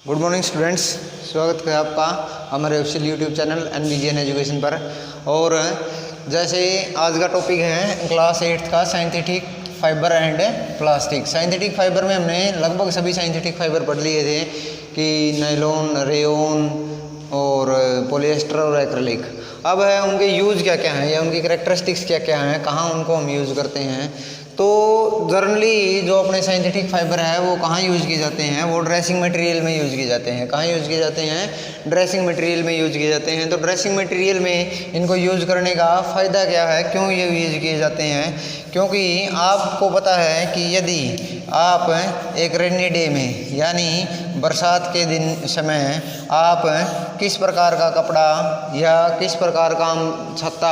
Good morning students, स्वागत है आपका हमारे official YouTube channel NBGN education पर। और जैसे आज का टॉपिक है क्लास 8 का synthetic fibre and plastic. Synthetic fibre में हमने लगभग सभी साइंथेटिक फाइबर पढ़ लिए थे कि नायलॉन, रेयॉन और पॉलिएस्टर और एक्रिलिक। अब है उनके यूज़ क्या क्या हैं या उनकी कैरेक्टरिस्टिक्स क्या क्या हैं, कहाँ उनको हम यूज़ करते हैं। तो जनरली जो अपने साइंथेटिक फाइबर है वो कहाँ यूज़ किए जाते हैं, वो ड्रेसिंग मटेरियल में यूज़ किए जाते हैं। कहाँ यूज़ किए जाते हैं? ड्रेसिंग मटेरियल में यूज़ किए जाते हैं। तो ड्रेसिंग मटेरियल में इनको यूज़ करने का फ़ायदा क्या है, क्यों ये यूज़ किए जाते हैं? क्योंकि आपको पता है कि यदि आप एक रेनी डे में यानी बरसात के दिन समय आप किस प्रकार का कपड़ा या किस प्रकार का छत्ता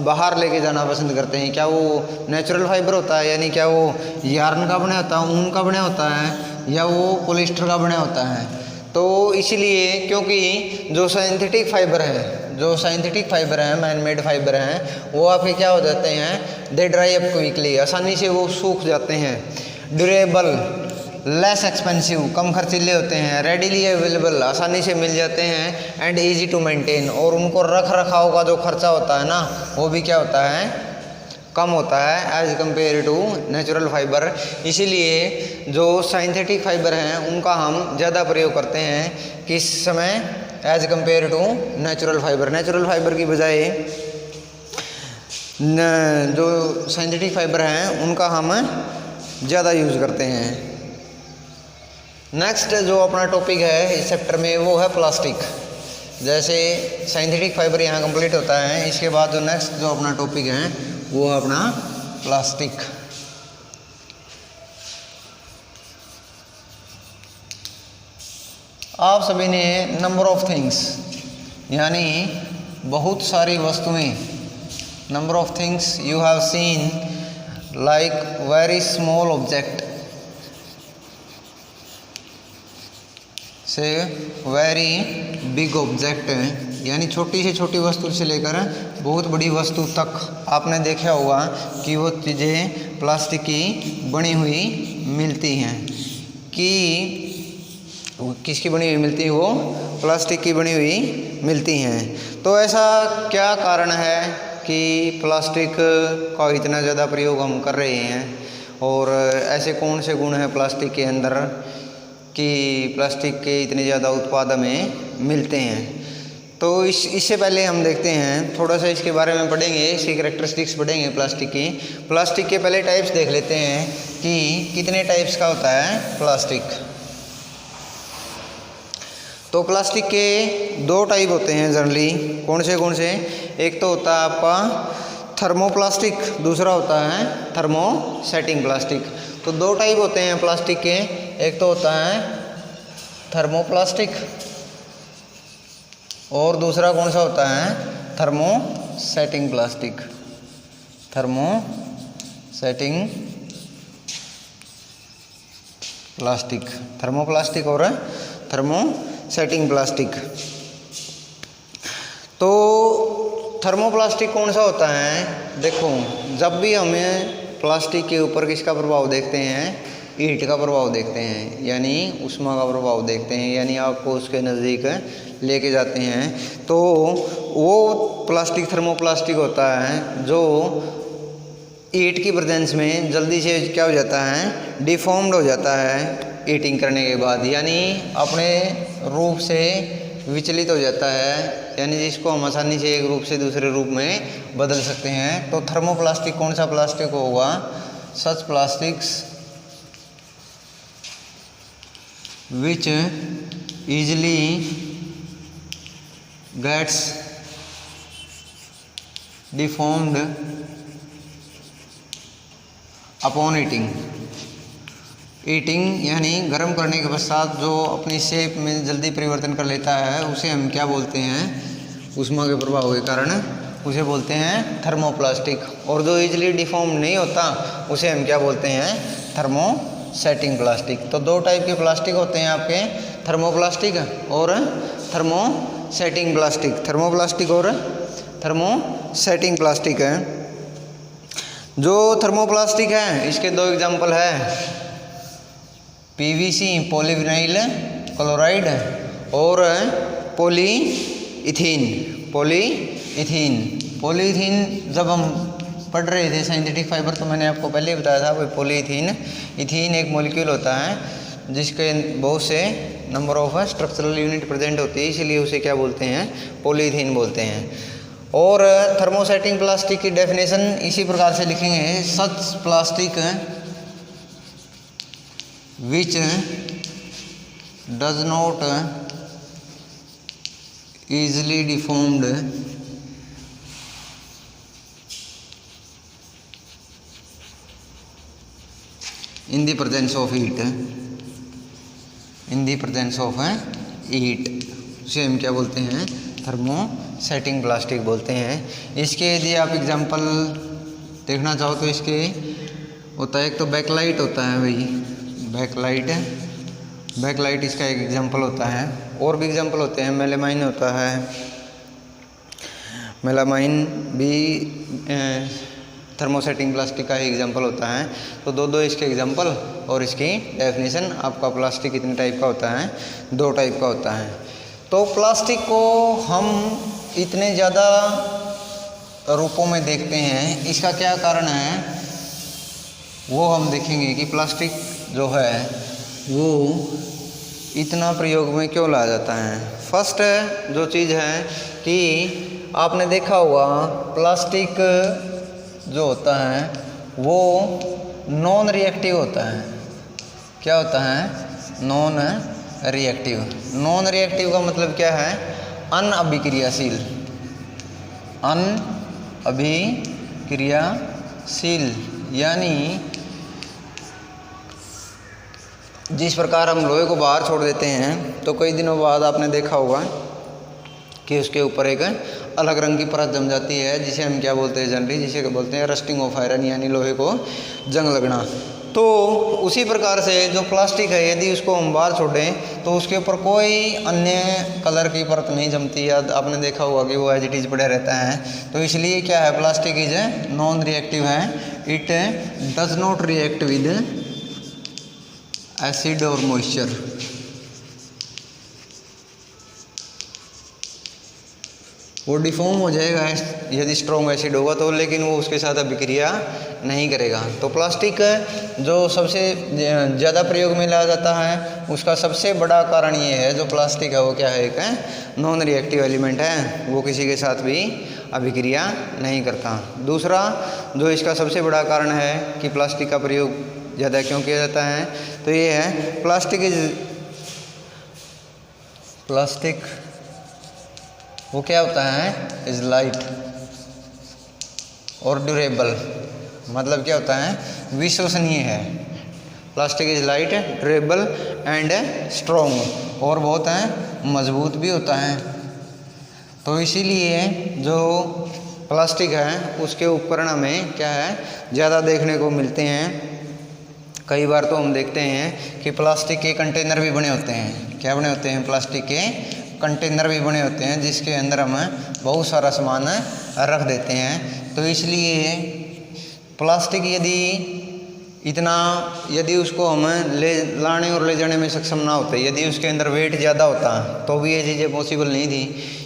बाहर लेके जाना पसंद करते हैं, क्या वो नेचुरल फाइबर होता है यानी क्या वो यार्न का बना होता है, ऊन का बना होता है, या वो पॉलिएस्टर का बना होता है। तो इसीलिए क्योंकि जो साइंथेटिक फाइबर है मैन मेड फाइबर हैं, वो आपके क्या हो जाते हैं, दे ड्राई अप क्विकली, आसानी से वो सूख जाते हैं। ड्यूरेबल, लेस एक्सपेंसिव, कम खर्चीले होते हैं। रेडीली अवेलेबल, आसानी से मिल जाते हैं। एंड इजी टू मेंटेन, और उनको रख रखाव का जो खर्चा होता है ना, वो भी क्या होता है, कम होता है as compared to natural fibre. इसीलिए जो साइंथेटिक फाइबर हैं उनका हम ज़्यादा प्रयोग करते हैं किस समय, as compared to natural fibre. Natural fibre की बजाय जो साइंथेटिक फाइबर हैं उनका हम ज़्यादा यूज़ करते हैं। नेक्स्ट जो अपना टॉपिक है इस चैप्टर में वो है प्लास्टिक। जैसे साइंथेटिक फाइबर यहाँ कंप्लीट होता है, इसके बाद जो नेक्स्ट जो अपना टॉपिक है वो है अपना प्लास्टिक। आप सभी ने नंबर ऑफ थिंग्स यानी बहुत सारी वस्तुएं, number of things you have seen like very small object से वेरी बिग ऑब्जेक्ट, यानी छोटी से छोटी वस्तु से लेकर बहुत बड़ी वस्तु तक आपने देखा होगा कि वो चीज़ें प्लास्टिक की बनी हुई मिलती हैं। कि किसकी बनी हुई मिलती है? वो प्लास्टिक की बनी हुई मिलती हैं। तो ऐसा क्या कारण है कि प्लास्टिक का इतना ज़्यादा प्रयोग हम कर रहे हैं, और ऐसे कौन से गुण हैं प्लास्टिक के अंदर कि प्लास्टिक के इतने ज़्यादा उत्पाद हमें मिलते हैं। तो इससे पहले हम देखते हैं थोड़ा सा इसके बारे में पढ़ेंगे, इसकी कैरेक्टरिस्टिक्स पढ़ेंगे प्लास्टिक की। प्लास्टिक के पहले टाइप्स देख लेते हैं कि कितने टाइप्स का होता है प्लास्टिक। तो प्लास्टिक के दो टाइप होते हैं जनरली। कौन से? एक तो होता है आपका थर्मोप्लास्टिक, दूसरा होता है थर्मोसेटिंग प्लास्टिक। तो दो टाइप होते हैं प्लास्टिक के, एक तो होता है थर्मोप्लास्टिक और दूसरा कौन सा होता है, thermosetting plastic. Thermosetting plastic, thermoplastic और थर्मोसेटिंग प्लास्टिक। तो थर्मोप्लास्टिक कौन सा होता है? देखो, जब भी हमें प्लास्टिक के ऊपर किसका प्रभाव देखते हैं, हीट का प्रभाव देखते हैं, यानी ऊष्मा का प्रभाव देखते हैं, यानी आपको उसके नज़दीक लेके जाते हैं, तो वो प्लास्टिक थर्मोप्लास्टिक होता है जो हीट की प्रेजेंस में जल्दी से क्या हो जाता है, डिफॉर्म्ड हो जाता है हीटिंग करने के बाद, यानी अपने रूप से विचलित हो जाता है, यानी जिसको हम आसानी से एक रूप से दूसरे रूप में बदल सकते हैं। तो थर्मोप्लास्टिक कौन सा प्लास्टिक होगा? सच प्लास्टिक्स विच easily gets deformed upon heating। Heating यानी गर्म करने के पश्चात जो अपनी शेप में जल्दी परिवर्तन कर लेता है, उसे हम क्या बोलते हैं, ऊष्मा के प्रभाव के कारण उसे बोलते हैं थर्मोप्लास्टिक। और जो इजीली डिफॉर्म नहीं होता उसे हम क्या बोलते हैं, थर्मोसेटिंग प्लास्टिक। तो दो टाइप के प्लास्टिक होते हैं आपके, थर्मोप्लास्टिक और थर्मोसेटिंग प्लास्टिक। थर्मोप्लास्टिक और थर्मोसेटिंग प्लास्टिक है। जो थर्मोप्लास्टिक है इसके दो एग्जाम्पल है, PVC पॉलीविनाइल क्लोराइड और पॉलीइथीन जब हम पढ़ रहे थे सिंथेटिक फाइबर तो मैंने आपको पहले ही बताया था भाई पॉलीइथीन एक मॉलिक्यूल होता है जिसके बहुत से number of structural unit present होती है, इसीलिए उसे क्या बोलते हैं, पॉलीइथीन बोलते हैं। और थर्मोसेटिंग प्लास्टिक की डेफिनेशन इसी प्रकार से लिखेंगे, such plastic which does not easily deformed in the presence of heat, उसे हम क्या बोलते हैं, थर्मोसेटिंग प्लास्टिक बोलते हैं। इसके यदि आप एग्जांपल देखना चाहो तो इसके होता है, एक तो बैकलाइट होता है भाई, बैकलाइट इसका एक एग्जांपल होता है। और भी एग्जांपल होते हैं, मेलामाइन होता है, मेलामाइन भी थर्मोसेटिंग प्लास्टिक का ही एग्जांपल होता है। तो दो इसके एग्जांपल और इसकी डेफिनेशन। आपका प्लास्टिक कितने टाइप का होता है, 2 टाइप का होता है। तो प्लास्टिक को हम इतने ज़्यादा रूपों में देखते हैं, इसका क्या कारण है वो हम देखेंगे कि प्लास्टिक जो है वो इतना प्रयोग में क्यों लाया जाता है। फर्स्ट जो चीज़ है कि आपने देखा होगा प्लास्टिक जो होता है वो नॉन रिएक्टिव होता है। क्या होता है, नॉन रिएक्टिव का मतलब क्या है, अनअभिक्रियाशील। यानी जिस प्रकार हम लोहे को बाहर छोड़ देते हैं तो कई दिनों बाद आपने देखा होगा कि उसके ऊपर एक अलग रंग की परत जम जाती है, जिसे हम क्या बोलते हैं जनरली, जिसे बोलते हैं रस्टिंग ऑफ आयरन, यानी लोहे को जंग लगना। तो उसी प्रकार से जो प्लास्टिक है यदि उसको हम बाहर छोड़ें तो उसके ऊपर कोई अन्य कलर की परत नहीं जमती, या आपने देखा होगा कि वो एज इट इज पड़ा रहता है। तो इसलिए क्या है, प्लास्टिक इज नॉन रिएक्टिव है, it does not react with acid और मॉइस्चर। वो डिफॉर्म हो जाएगा यदि स्ट्रॉन्ग एसिड होगा तो, लेकिन वो उसके साथ अभिक्रिया नहीं करेगा। तो प्लास्टिक जो सबसे ज़्यादा प्रयोग में लाया जाता है उसका सबसे बड़ा कारण ये है, जो प्लास्टिक है वो क्या है, एक नॉन रिएक्टिव एलिमेंट है, वो किसी के साथ भी अभिक्रिया नहीं करता। दूसरा जो इसका सबसे बड़ा कारण है कि प्लास्टिक का प्रयोग ज़्यादा क्यों किया जाता है, तो ये है प्लास्टिक वो क्या होता है, इज लाइट और ड्यूरेबल। मतलब क्या होता है, विश्वसनीय है। Plastic is light, durable and strong, और बहुत है मजबूत भी होता है। तो इसीलिए जो प्लास्टिक है उसके उपकरण हमें क्या है, ज़्यादा देखने को मिलते हैं। कई बार तो हम देखते हैं कि प्लास्टिक के कंटेनर भी बने होते हैं। क्या बने होते हैं, प्लास्टिक के कंटेनर भी बने होते हैं, जिसके अंदर हम बहुत सारा सामान रख देते हैं। तो इसलिए प्लास्टिक यदि उसको हम लाने और ले जाने में सक्षम ना होते, यदि उसके अंदर वेट ज़्यादा होता तो भी ये चीज़ें पॉसिबल नहीं थी।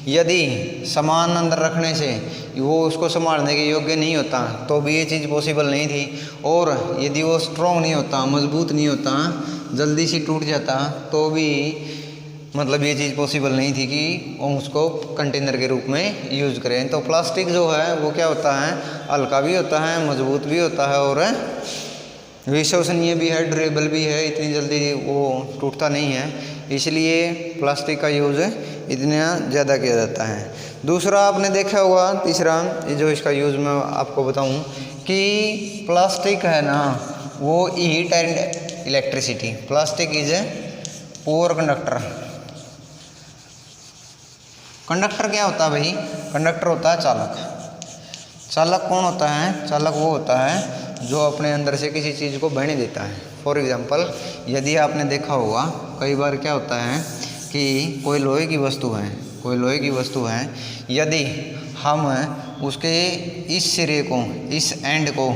यदि सामान अंदर रखने से वो उसको संभालने के योग्य नहीं होता तो भी ये चीज़ पॉसिबल नहीं थी। और यदि वो स्ट्रॉन्ग नहीं होता, मजबूत नहीं होता, जल्दी से टूट जाता तो भी मतलब ये चीज़ पॉसिबल नहीं थी कि हम उसको कंटेनर के रूप में यूज़ करें। तो प्लास्टिक जो है वो क्या होता है, हल्का भी होता है, मजबूत भी होता है और विश्वसनीय भी है, ड्यूरेबल भी है, इतनी जल्दी वो टूटता नहीं है। इसलिए प्लास्टिक का यूज़ इतना ज़्यादा किया जाता है। दूसरा आपने देखा होगा, तीसरा जो इसका यूज़ मैं आपको बताऊं कि प्लास्टिक है ना वो heat and electricity. Plastic is a poor conductor. Conductor क्या होता है भाई, कंडक्टर होता है चालक। चालक कौन होता है, चालक वो होता है जो अपने अंदर से किसी चीज़ को बहने देता है। फॉर एग्जांपल यदि आपने देखा होगा कई बार क्या होता है कि कोई लोहे की वस्तु है, यदि हम उसके इस सिरे को, इस एंड को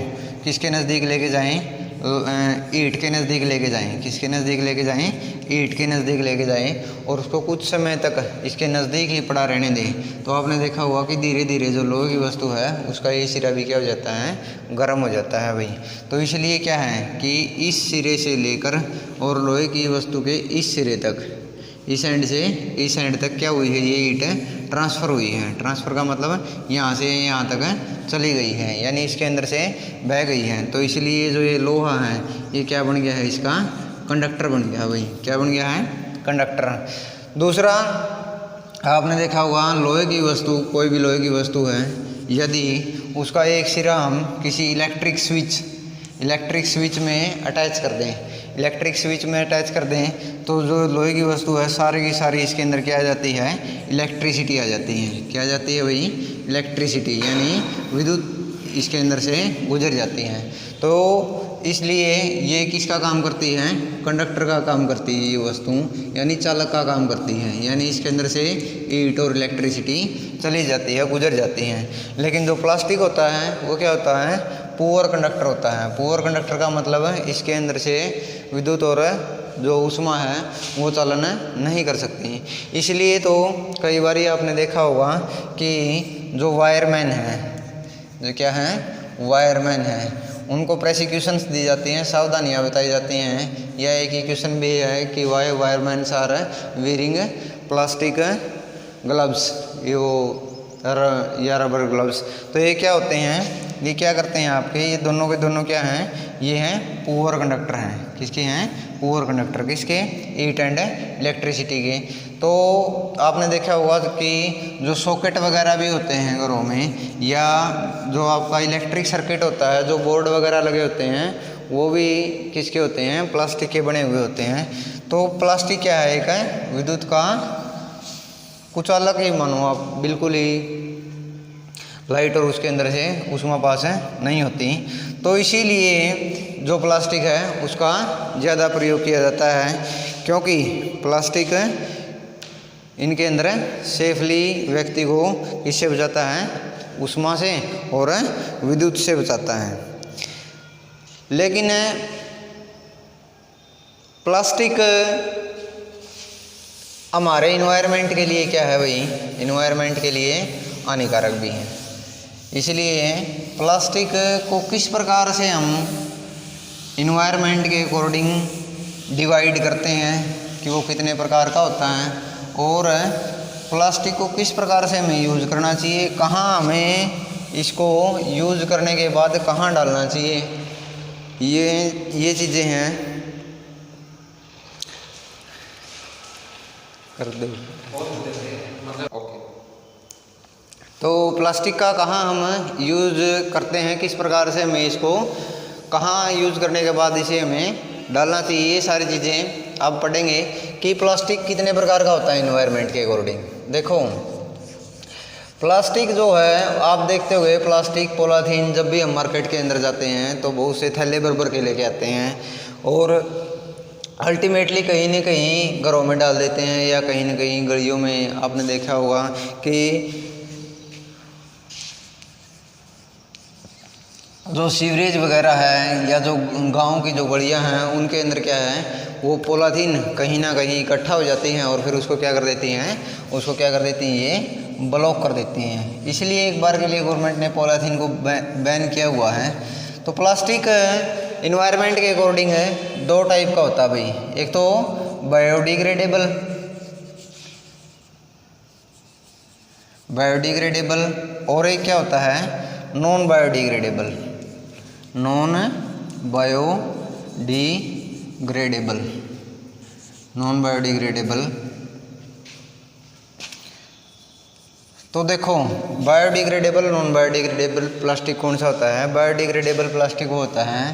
किसके नज़दीक लेके जाएं, ईंट के नज़दीक लेके जाएं। किसके नज़दीक लेके जाएं? ईंट के नज़दीक लेके जाएं और उसको कुछ समय तक इसके नज़दीक ही पड़ा रहने दें। तो आपने देखा होगा कि धीरे धीरे जो लोहे की वस्तु है उसका ये सिरा भी क्या हो जाता है? गर्म हो जाता है भाई। तो इसलिए क्या है कि इस सिरे से लेकर और लोहे की वस्तु के इस सिरे तक, इस एंड से इस एंड तक क्या हुई है? ये ईंट ट्रांसफ़र हुई है। ट्रांसफ़र का मतलब यहाँ से यहाँ तक चली गई है, यानी इसके अंदर से बह गई है। तो इसलिए जो ये लोहा है ये क्या बन गया है? इसका कंडक्टर बन गया भाई। क्या बन गया है? कंडक्टर। दूसरा, आपने देखा होगा लोहे की वस्तु, कोई भी लोहे की वस्तु है, यदि उसका एक सिरा हम किसी इलेक्ट्रिक स्विच में अटैच कर दें, इलेक्ट्रिक स्विच में अटैच कर दें तो जो लोहे की वस्तु है सारी की सारी इसके अंदर क्या आ जाती है? इलेक्ट्रिसिटी आ जाती है। क्या आ जाती है भाई? इलेक्ट्रिसिटी, यानी विद्युत इसके अंदर से गुजर जाती है। तो इसलिए ये किसका काम करती है? कंडक्टर का काम करती है ये वस्तु, यानी चालक का काम करती है। यानी इसके अंदर से हीट और इलेक्ट्रिसिटी चली जाती है, गुजर जाती है। लेकिन जो प्लास्टिक होता है वो क्या होता है? पुअर कंडक्टर होता है। पुअर कंडक्टर का मतलब है इसके अंदर से विद्युत और जो ऊष्मा है वो चालन नहीं कर सकती। इसलिए तो कई बार आपने देखा होगा कि जो वायरमैन है, जो क्या है? वायरमैन है, उनको प्रेसिक्यूशंस दी जाती हैं, सावधानियां बताई जाती हैं। या एक इक्वेशन भी है कि wireman are wearing plastic gloves, या रबर ग्लव्स। तो ये क्या होते हैं? ये क्या करते हैं आपके? ये दोनों के दोनों क्या हैं? ये हैं पुअर कंडक्टर हैं। किसके हैं? Poor conductor. किसके? हीट एंड इलेक्ट्रिसिटी के। तो आपने देखा होगा कि जो सॉकेट वगैरह भी होते हैं घरों में, या जो आपका इलेक्ट्रिक सर्किट होता है, जो बोर्ड वगैरह लगे होते हैं, वो भी किसके होते हैं? प्लास्टिक के बने हुए होते हैं। तो प्लास्टिक क्या है? एक है विद्युत का कुछ अलग ही मानो आप, बिल्कुल ही लाइट और उसके अंदर से ऊष्मा पास है नहीं होती। तो इसीलिए जो प्लास्टिक है उसका ज़्यादा प्रयोग किया जाता है, क्योंकि प्लास्टिक इनके अंदर सेफली व्यक्ति को इससे बचाता है? ऊष्मा से और विद्युत से बचाता है। लेकिन प्लास्टिक हमारे इन्वायरमेंट के लिए क्या है भाई? इन्वायरमेंट के लिए हानिकारक भी है। इसलिए प्लास्टिक को किस प्रकार से हम इन्वायरमेंट के अकॉर्डिंग डिवाइड करते हैं कि वो कितने प्रकार का होता है, और प्लास्टिक को किस प्रकार से हमें यूज़ करना चाहिए, कहाँ हमें इसको यूज़ करने के बाद कहाँ डालना चाहिए, ये चीज़ें हैं। कर दो ओके। तो प्लास्टिक का कहाँ हम यूज़ करते हैं, किस प्रकार से हमें इसको कहाँ यूज़ करने के बाद इसे हमें डालना चाहिए, ये सारी चीज़ें आप पढ़ेंगे कि प्लास्टिक कितने प्रकार का होता है इन्वायरमेंट के अकॉर्डिंग। देखो प्लास्टिक जो है, आप देखते हुए प्लास्टिक पॉलीथीन, जब भी हम मार्केट के अंदर जाते हैं तो बहुत से थैले भर के लेके आते हैं और अल्टीमेटली कहीं न कहीं घरों में डाल देते हैं, या कहीं न कहीं गलियों में। आपने देखा होगा कि जो सीवरेज वगैरह है या जो गांव की जो गलियां हैं उनके अंदर क्या है, वो पॉलीथीन कहीं ना कहीं इकट्ठा हो जाती हैं और फिर उसको क्या कर देती हैं, ये ब्लॉक कर देती हैं। इसलिए एक बार के लिए गवर्नमेंट ने पॉलीथीन को बैन किया हुआ है। तो प्लास्टिक इन्वायरमेंट के अकॉर्डिंग है, दो टाइप का होता है भाई, एक तो बायोडिग्रेडेबल और एक क्या होता है, नॉन बायोडिग्रेडेबल। तो देखो बायोडिग्रेडेबल, नॉन बायोडिग्रेडेबल प्लास्टिक कौन सा होता है। बायोडिग्रेडेबल प्लास्टिक वो होता है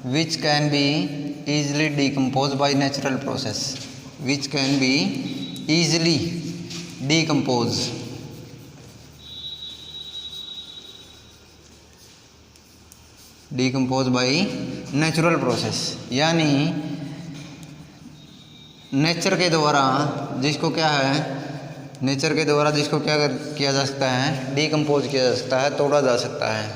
which can be easily decompose by natural process, which can be easily decompose by natural process, यानी नेचर के द्वारा जिसको क्या किया जा सकता है, डिकम्पोज किया जा सकता है, तोड़ा जा सकता है।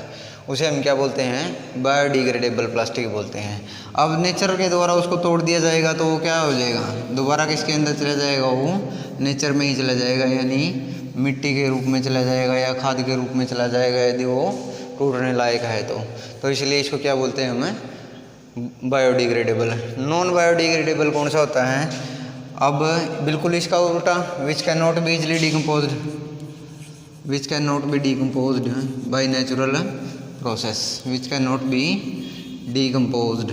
उसे हम क्या बोलते हैं, बायोडिग्रेडेबल प्लास्टिक बोलते हैं। अब नेचर के द्वारा उसको तोड़ दिया जाएगा तो वो क्या हो जाएगा, दोबारा किसके अंदर चला जाएगा, वो नेचर में ही चला जाएगा, यानी मिट्टी के रूप में चला जाएगा या खाद के रूप में चला जाएगा यदि वो टूटने लायक है तो इसलिए इसको क्या बोलते हैं हमें, बायोडिग्रेडेबल। नॉन बायोडिग्रेडेबल कौन सा होता है, अब बिल्कुल इसका उल्टा, which can not be easily decomposed, which can not be decomposed by natural process, which can not be decomposed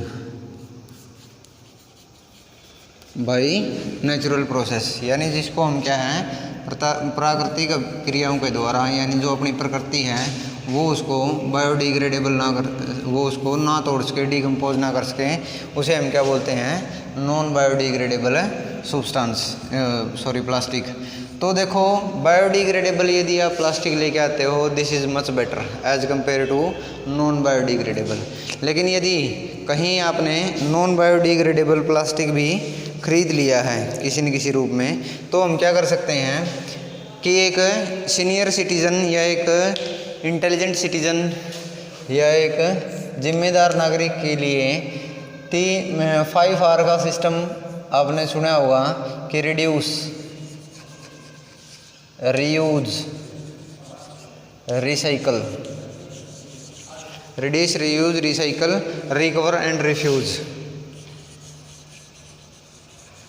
by natural process, यानी जिसको हम क्या है, प्राकृतिक क्रियाओं के द्वारा, यानी जो अपनी प्रकृति है वो उसको बायोडिग्रेडेबल ना कर, वो उसको ना तोड़ सके, डिकम्पोज ना कर सके, उसे हम क्या बोलते हैं, non biodegradable substance, sorry plastic. तो देखो बायोडिग्रेडेबल यदि आप प्लास्टिक लेके आते हो, this is much better as compared to non biodegradable. लेकिन यदि कहीं आपने नॉन बायोडिग्रेडेबल प्लास्टिक भी खरीद लिया है किसी न किसी रूप में, तो हम क्या कर सकते हैं कि एक सीनियर सिटीज़न या एक इंटेलिजेंट सिटीज़न या एक जिम्मेदार नागरिक के लिए 5R का सिस्टम आपने सुना होगा कि reduce, reuse, recycle, reduce, reuse, recycle, recover and refuse,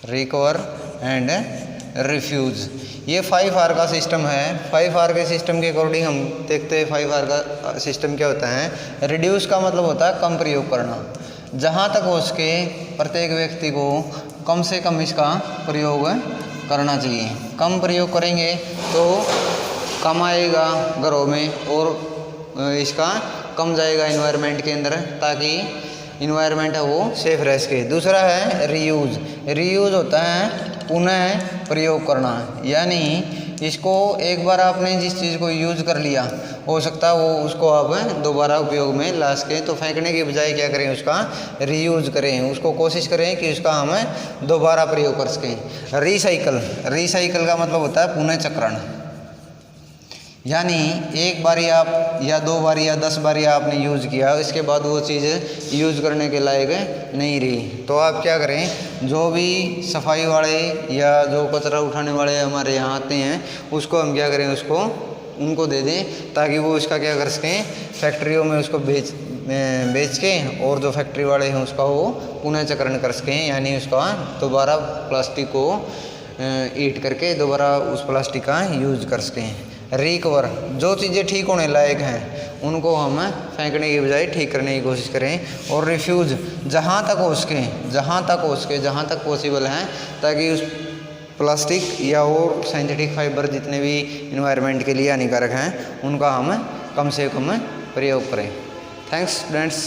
recover and refuse, ये 5R का सिस्टम है। 5R के सिस्टम के अकॉर्डिंग हम देखते हैं 5R का सिस्टम क्या होता है। रिड्यूस का मतलब होता है कम प्रयोग करना, जहाँ तक हो सके प्रत्येक व्यक्ति को कम से कम इसका प्रयोग करना चाहिए। कम प्रयोग करेंगे तो कम आएगा घरों में और इसका कम जाएगा इन्वायरमेंट के अंदर, ताकि इन्वायरमेंट है वो सेफ रह सके। दूसरा है रीयूज। रीयूज होता है पुनः प्रयोग करना, यानी इसको एक बार आपने जिस चीज़ को यूज़ कर लिया, हो सकता है वो उसको आप दोबारा उपयोग में ला सकें, तो फेंकने के बजाय क्या करें, उसका रीयूज करें, उसको कोशिश करें कि उसका हम दोबारा प्रयोग कर सकें। रिसाइकल, रिसाइकल का मतलब होता है पुनः चक्रण, यानी एक बारी आप या 2 बारी या 10 बारी आपने यूज़ किया, इसके बाद वो चीज़ यूज़ करने के लायक नहीं रही, तो आप क्या करें, जो भी सफाई वाले या जो कचरा उठाने वाले हमारे यहाँ आते हैं, उसको हम क्या करें, उसको उनको दे दें, ताकि वो इसका क्या कर सकें, फैक्ट्रियों में उसको बेच के, और जो फैक्ट्री वाले हैं उसका वो पुनः चक्रण कर सकें, यानी उसका दोबारा प्लास्टिक को ईट करके दोबारा उस प्लास्टिक का यूज़ कर सकें। रिकवर, जो चीज़ें ठीक होने लायक हैं उनको हम फेंकने की बजाय ठीक करने की कोशिश करें। और रिफ्यूज़, जहाँ तक हो सके, जहाँ तक पॉसिबल हैं, ताकि उस प्लास्टिक या और सिंथेटिक फाइबर जितने भी इन्वायरमेंट के लिए हानिकारक हैं उनका हम कम से कम प्रयोग करें। Thanks students.